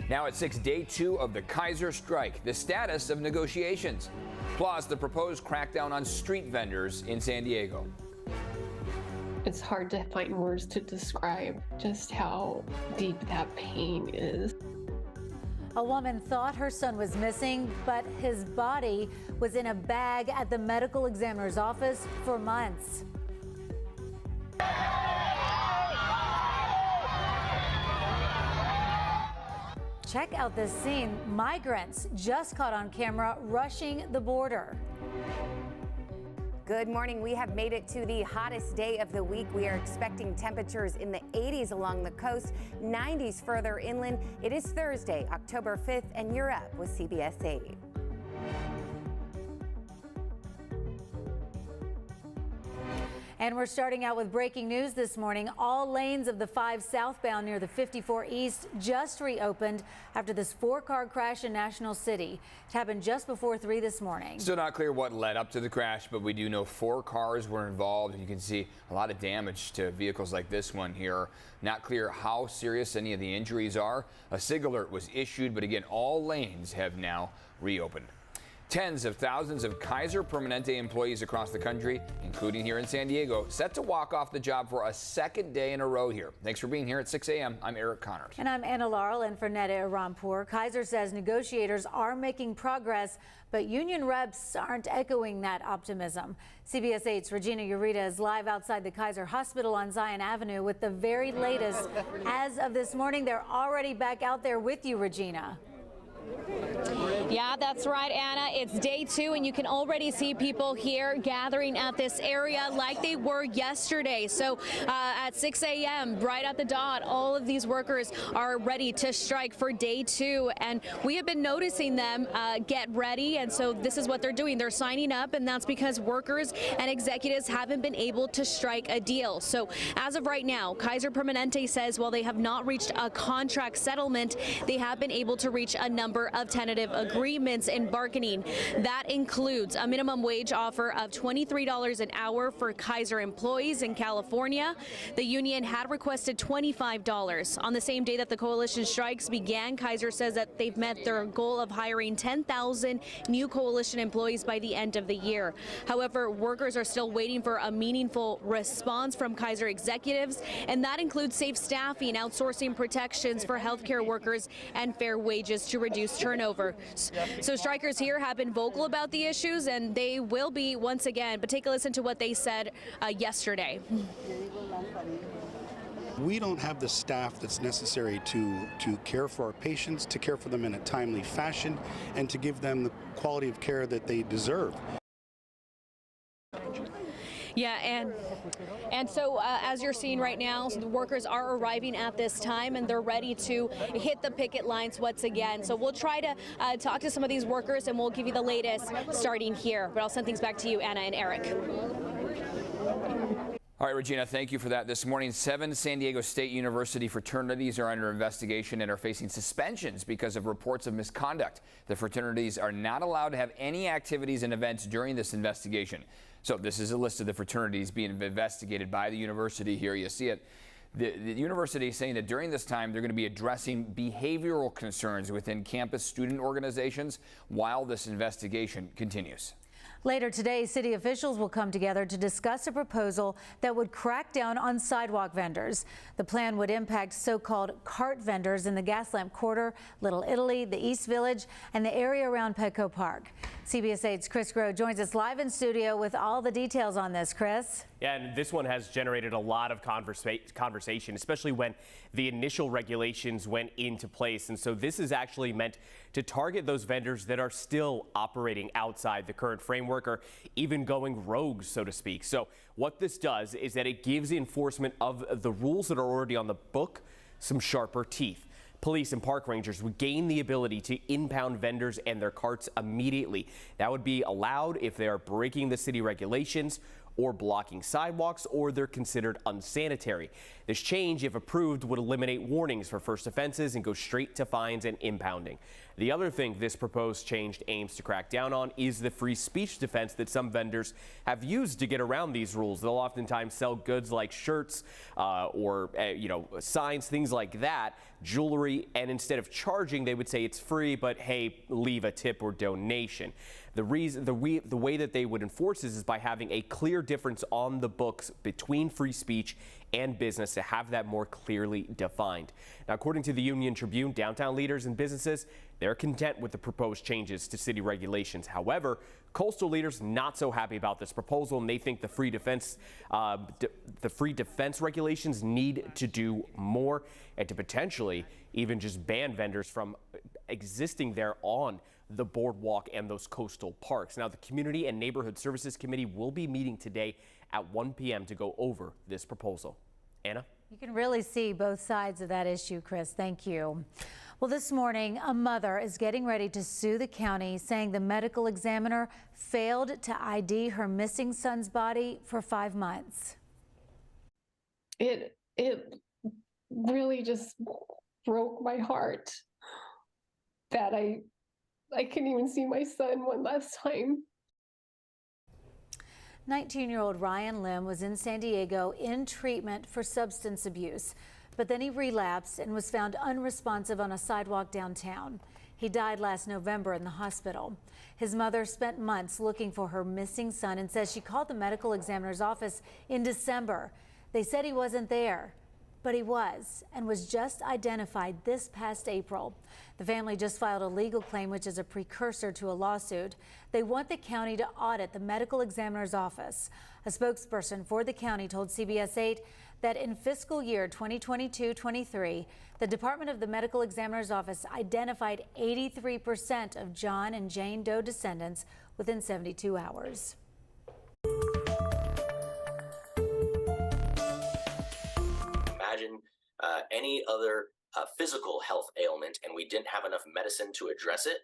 Now at 6, day 2 of the Kaiser strike, the status of negotiations, plus the proposed crackdown on street vendors in San Diego. It's hard to find words to describe just how deep that pain is. A woman thought her son was missing, but his body was in a bag at the medical examiner's office for months. Check out this scene. Migrants just caught on camera rushing the border. Good morning. We have made it to the hottest day of the week. We are expecting temperatures in the 80s along the coast, 90s further inland. It is Thursday, October 5th, and you're up with CBS 8. And we're starting out with breaking news this morning. All lanes of the 5 southbound near the 54 East just reopened after this 4-car crash in National City. It happened just before 3 this morning. Still not clear what led up to the crash, but we do know 4 cars were involved. You can see a lot of damage to vehicles like this one here. Not clear how serious any of the injuries are. A SIG alert was issued, but again, all lanes have now reopened. Tens of thousands of Kaiser Permanente employees across the country, including here in San Diego, set to walk off the job for a second day in a row here. Thanks for being here at 6 a.m. I'm Eric Connors. And I'm Anna Laurel in for Neda Iranpour. Kaiser says negotiators are making progress, but union reps aren't echoing that optimism. CBS 8's Regina Ureta is live outside the Kaiser Hospital on Zion Avenue with the very latest. As of this morning, they're already back out there with you, Regina. Yeah, that's right, Anna. It's day 2, and you can already see people here gathering at this area like they were yesterday. So at 6 a.m., right at the dot, all of these workers are ready to strike for day 2. And we have been noticing them get ready. And so this is what they're doing. They're signing up, and that's because workers and executives haven't been able to strike a deal. So as of right now, Kaiser Permanente says while they have not reached a contract settlement, they have been able to reach a number of tentative agreements in bargaining. That includes a minimum wage offer of $23 an hour for Kaiser employees in California. The union had requested $25. On the same day that the coalition strikes began, Kaiser says that they've met their goal of hiring 10,000 new coalition employees by the end of the year. However, workers are still waiting for a meaningful response from Kaiser executives, and that includes safe staffing, outsourcing protections for healthcare workers, and fair wages to reduce turnover. So strikers here have been vocal about the issues, and they will be once again. But take a listen to what they said yesterday. We don't have the staff that's necessary to care for our patients, to care for them in a timely fashion, and to give them the quality of care that they deserve. Yeah, and so as you're seeing right now, so the workers are arriving at this time, and they're ready to hit the picket lines once again. So we'll try to talk to some of these workers, and we'll give you the latest starting here. But I'll send things back to you, Anna and Eric. All right, Regina, thank you for that. This morning, 7 San Diego State University fraternities are under investigation and are facing suspensions because of reports of misconduct. The fraternities are not allowed to have any activities and events during this investigation. So this is a list of the fraternities being investigated by the university here. You see it. The university is saying that during this time, they're going to be addressing behavioral concerns within campus student organizations while this investigation continues. Later today, city officials will come together to discuss a proposal that would crack down on sidewalk vendors. The plan would impact so-called cart vendors in the Gaslamp Quarter, Little Italy, the East Village, and the area around Petco Park. CBS 8's Chris Groh joins us live in studio with all the details on this. Chris? Yeah, and this one has generated a lot of conversation, especially when the initial regulations went into place. And so this is actually meant to target those vendors that are still operating outside the current framework or even going rogue, so to speak. So what this does is that it gives enforcement of the rules that are already on the book some sharper teeth. Police and park rangers would gain the ability to impound vendors and their carts immediately. That would be allowed if they are breaking the city regulations or blocking sidewalks, or they're considered unsanitary. This change, if approved, would eliminate warnings for first offenses and go straight to fines and impounding. The other thing this proposed change aims to crack down on is the free speech defense that some vendors have used to get around these rules. They'll oftentimes sell goods like shirts or signs, things like that, jewelry, and instead of charging, they would say it's free, but hey, leave a tip or donation. The way that they would enforce this is by having a clear difference on the books between free speech and business to have that more clearly defined. Now, according to the Union Tribune, downtown leaders and businesses, they're content with the proposed changes to city regulations. However, coastal leaders not so happy about this proposal, and they think the free defense regulations need to do more and to potentially even just ban vendors from existing there on the boardwalk and those coastal parks. Now, the Community and Neighborhood Services Committee will be meeting today at 1 p.m. to go over this proposal. Anna? You can really see both sides of that issue, Chris. Thank you. Well, this morning, a mother is getting ready to sue the county, saying the medical examiner failed to ID her missing son's body for 5 months. It really just broke my heart that I couldn't even see my son one last time. 19-year-old Ryan Lim was in San Diego in treatment for substance abuse, but then he relapsed and was found unresponsive on a sidewalk downtown. He died last November in the hospital. His mother spent months looking for her missing son and says she called the medical examiner's office in December. They said he wasn't there, but he was, and was just identified this past April. The family just filed a legal claim, which is a precursor to a lawsuit. They want the county to audit the medical examiner's office. A spokesperson for the county told CBS 8 that in fiscal year 2022-23, the Department of the Medical Examiner's Office identified 83% of John and Jane Doe descendants within 72 hours. Imagine any other physical health ailment and we didn't have enough medicine to address it.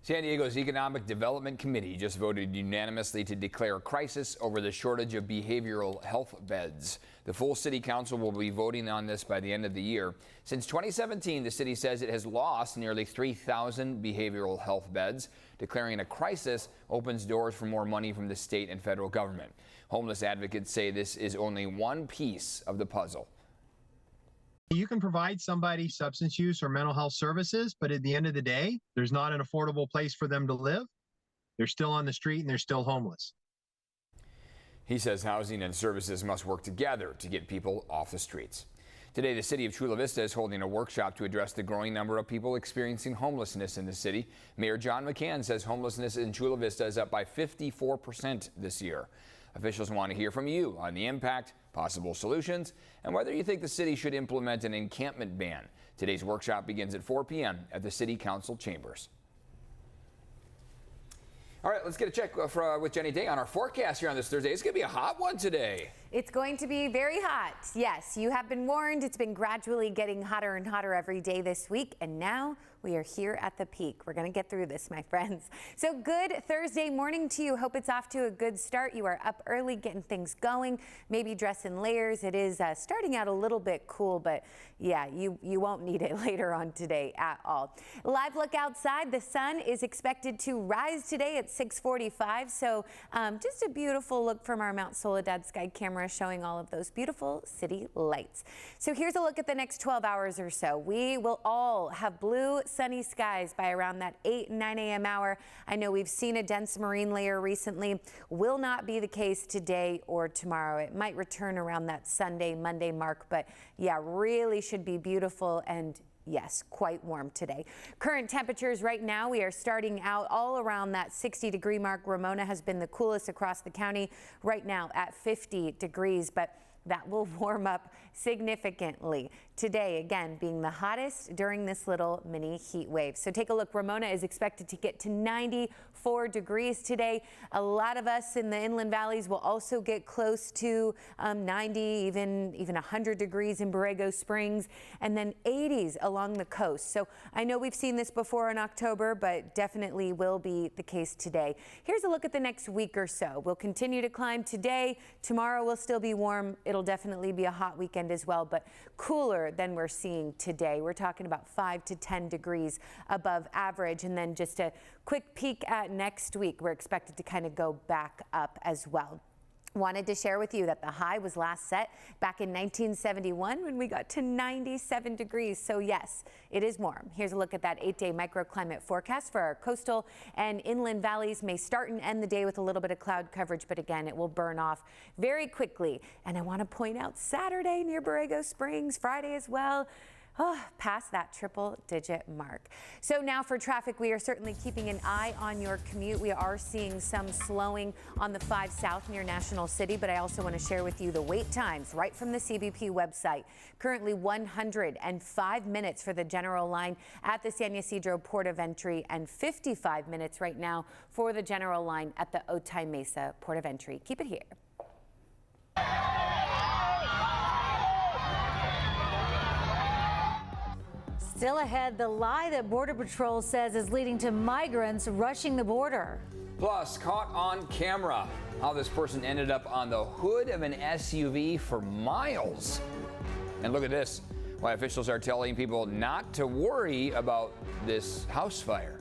San Diego's Economic Development Committee just voted unanimously to declare a crisis over the shortage of behavioral health beds. The full city council will be voting on this by the end of the year. Since 2017, the city says it has lost nearly 3,000 behavioral health beds. Declaring a crisis opens doors for more money from the state and federal government. Homeless advocates say this is only one piece of the puzzle. You can provide somebody substance use or mental health services, but at the end of the day, there's not an affordable place for them to live. They're still on the street and they're still homeless. He says housing and services must work together to get people off the streets. Today, the city of Chula Vista is holding a workshop to address the growing number of people experiencing homelessness in the city. Mayor John McCann says homelessness in Chula Vista is up by 54% this year. Officials want to hear from you on the impact, possible solutions, and whether you think the city should implement an encampment ban. Today's workshop begins at 4 p.m. at the City Council chambers. All right, let's get a check with Jenny Day on our forecast here on this Thursday. It's going to be a hot one today. It's going to be very hot. Yes, you have been warned. It's been gradually getting hotter and hotter every day this week, and now we are here at the peak. We're going to get through this, my friends. So good Thursday morning to you. Hope it's off to a good start. You are up early getting things going, maybe dress in layers. It is starting out a little bit cool, but yeah, you won't need it later on today at all. Live look outside. The sun is expected to rise today at 6:45. So just a beautiful look from our Mount Soledad sky camera showing all of those beautiful city lights. So here's a look at the next 12 hours or so. We will all have blue sunny skies by around that 8 and 9 a.m. hour. I know we've seen a dense marine layer recently. Will not be the case today or tomorrow. It might return around that Sunday, Monday mark, but yeah, really should be beautiful and yes, quite warm today. Current temperatures right now, we are starting out all around that 60-degree mark. Ramona has been the coolest across the county right now at 50 degrees, but that will warm up significantly today, again being the hottest during this little mini heat wave. So take a look. Ramona is expected to get to 94 degrees today. A lot of us in the inland valleys will also get close to 90, even 100 degrees in Borrego Springs, and then 80s along the coast. So I know we've seen this before in October, but definitely will be the case today. Here's a look at the next week or so. We'll continue to climb today. Tomorrow will still be warm. it'll definitely be a hot weekend as well, but cooler than we're seeing today. We're talking about 5 to 10 degrees above average. And then just a quick peek at next week, we're expected to kind of go back up as well. Wanted to share with you that the high was last set back in 1971 when we got to 97 degrees. So yes, it is warm. Here's a look at that 8-day microclimate forecast for our coastal and inland valleys. May start and end the day with a little bit of cloud coverage, but again, it will burn off very quickly. And I want to point out Saturday near Borrego Springs, Friday as well. Oh, past that triple-digit mark. So now for traffic, we are certainly keeping an eye on your commute. We are seeing some slowing on the 5 South near National City, but I also want to share with you the wait times right from the CBP website. Currently 105 minutes for the general line at the San Ysidro Port of Entry and 55 minutes right now for the general line at the Otay Mesa Port of Entry. Keep it here. Still ahead, the lie that Border Patrol says is leading to migrants rushing the border. Plus, caught on camera, how this person ended up on the hood of an SUV for miles. And look at this, why officials are telling people not to worry about this house fire.